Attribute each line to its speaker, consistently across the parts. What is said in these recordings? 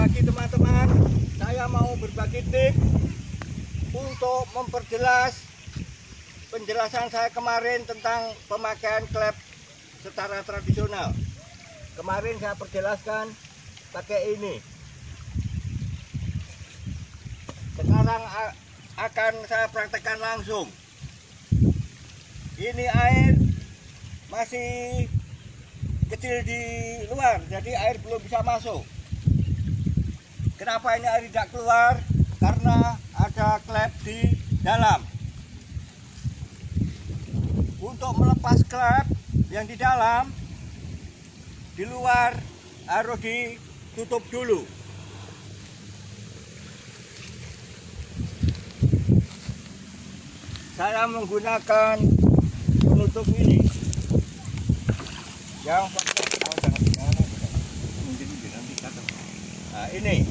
Speaker 1: pagi teman-teman. Saya mau berbagi tips untuk memperjelas penjelasan saya kemarin tentang pemakaian klep secara tradisional. Kemarin saya perjelaskan pakai ini. Sekarang akan saya praktekkan langsung. Ini air masih kecil di luar, jadi air belum bisa masuk. Kenapa ini air tidak keluar? Karena ada klep di dalam. Untuk melepas klep yang di dalam, di luar harus ditutup dulu. Saya menggunakan penutup ini yang nah, ini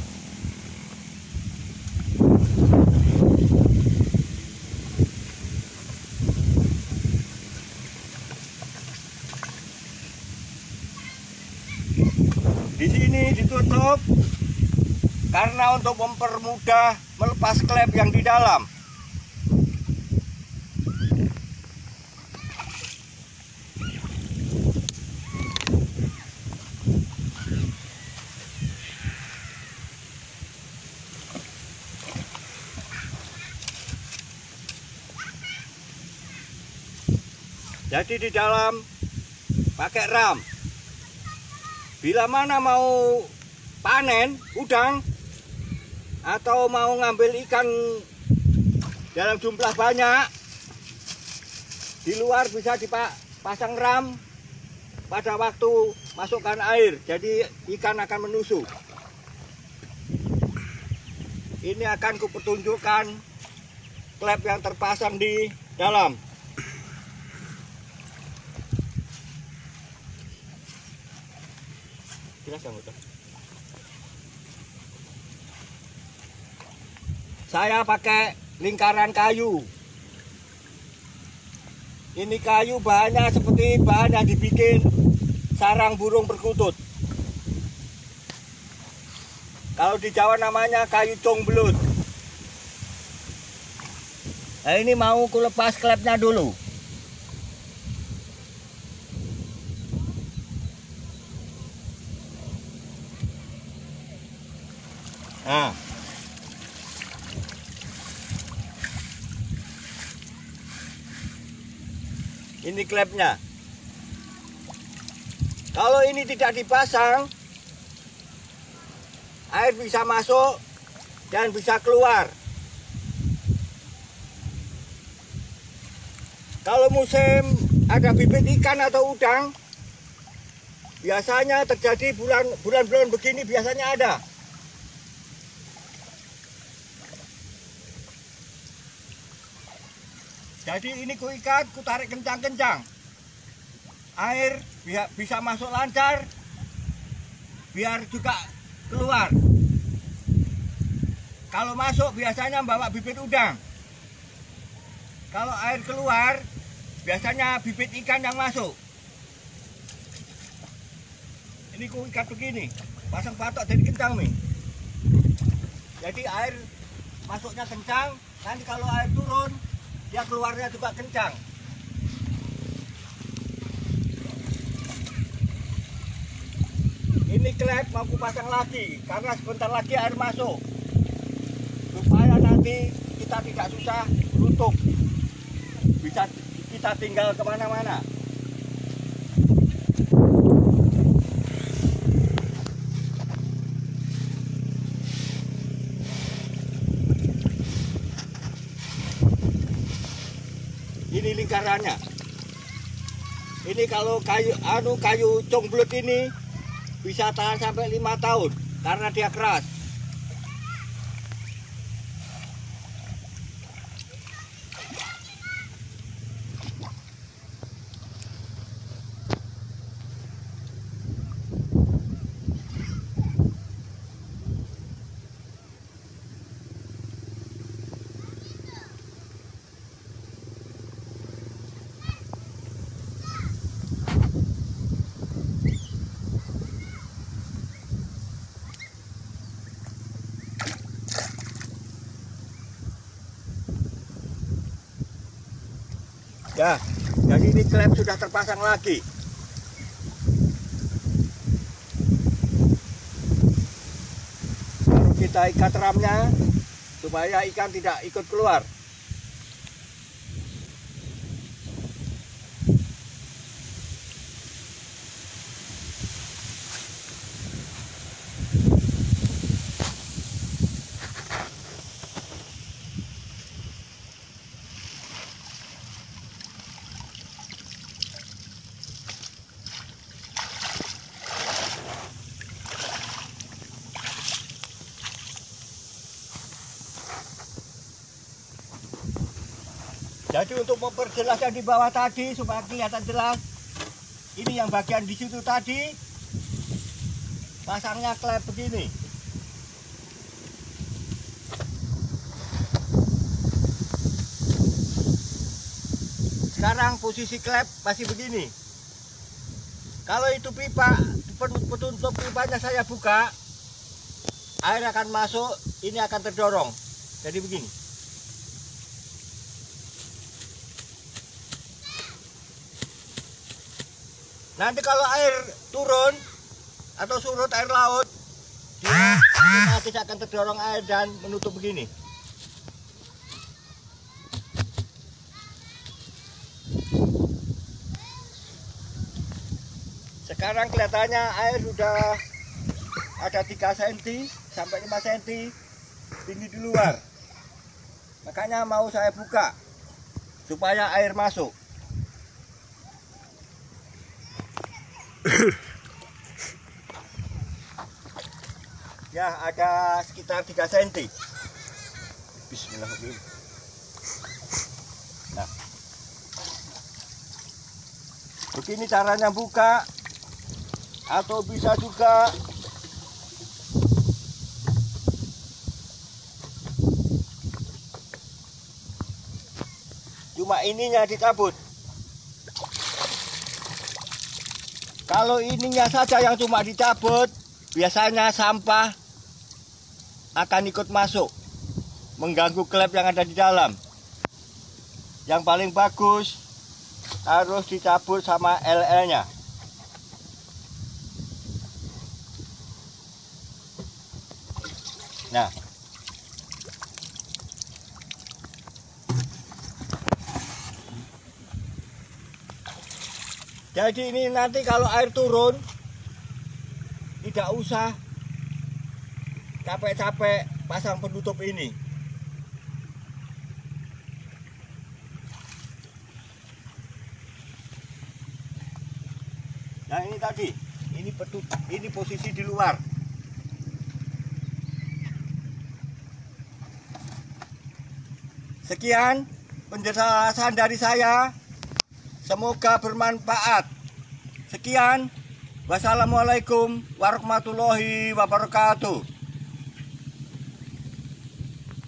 Speaker 1: di sini ditutup karena untuk mempermudah melepas klep yang di dalam. Jadi di dalam pakai ram. Bila mana mau panen udang atau mau ngambil ikan dalam jumlah banyak, di luar bisa dipasang ram pada waktu masukkan air. Jadi ikan akan menusuk. Ini akan kupertunjukkan klep yang terpasang di dalam. Saya pakai lingkaran kayu. Ini kayu bahannya seperti bahan yang dibikin sarang burung perkutut. Kalau di Jawa namanya kayu congbelut. Nah, ini mau kulepas klepnya dulu. Nah, ini klepnya. Kalau ini tidak dipasang, air bisa masuk dan bisa keluar. Kalau musim ada bibit ikan atau udang, biasanya terjadi bulan-bulan begini biasanya ada. Jadi ini kuikat, kutarik kencang-kencang. Air bisa masuk lancar, biar juga keluar. Kalau masuk biasanya bawa bibit udang. Kalau air keluar, biasanya bibit ikan yang masuk. Ini kuikat begini, pasang patok jadi kencang nih. Jadi air masuknya kencang, nanti kalau air turun, dia keluarnya juga kencang. Ini klep mau kupasang lagi karena sebentar lagi air masuk, supaya nanti kita tidak susah nutup, bisa kita tinggal kemana-mana. Ini lingkarannya. Ini kalau kayu congbelut ini bisa tahan sampai 5 tahun karena dia keras. Ya, jadi ini klep sudah terpasang lagi. Baru kita ikat ramnya supaya ikan tidak ikut keluar. Jadi untuk memperjelas yang di bawah tadi supaya kelihatan jelas, ini yang bagian di situ tadi pasangnya klep begini. Sekarang posisi klep masih begini. Kalau itu pipa, penutup pipanya saya buka, air akan masuk, ini akan terdorong. Jadi begini. Nanti kalau air turun atau surut air laut, dia otomatis akan terdorong air dan menutup begini. Sekarang kelihatannya air sudah ada 3 cm sampai 5 cm tinggi di luar. Makanya mau saya buka supaya air masuk. Ya, ada sekitar 3 cm. Bismillahirrahmanirrahim. Nah, begini caranya buka, atau bisa juga cuma ininya dicabut. Kalau ininya saja yang cuma dicabut, biasanya sampah akan ikut masuk, mengganggu klep yang ada di dalam. Yang paling bagus harus dicabut sama LL-nya. Nah, jadi ini nanti kalau air turun, tidak usah capek-capek pasang penutup ini. Nah ini tadi, ini posisi di luar. Sekian penjelasan dari saya. Semoga bermanfaat. Sekian. Wassalamualaikum warahmatullahi wabarakatuh.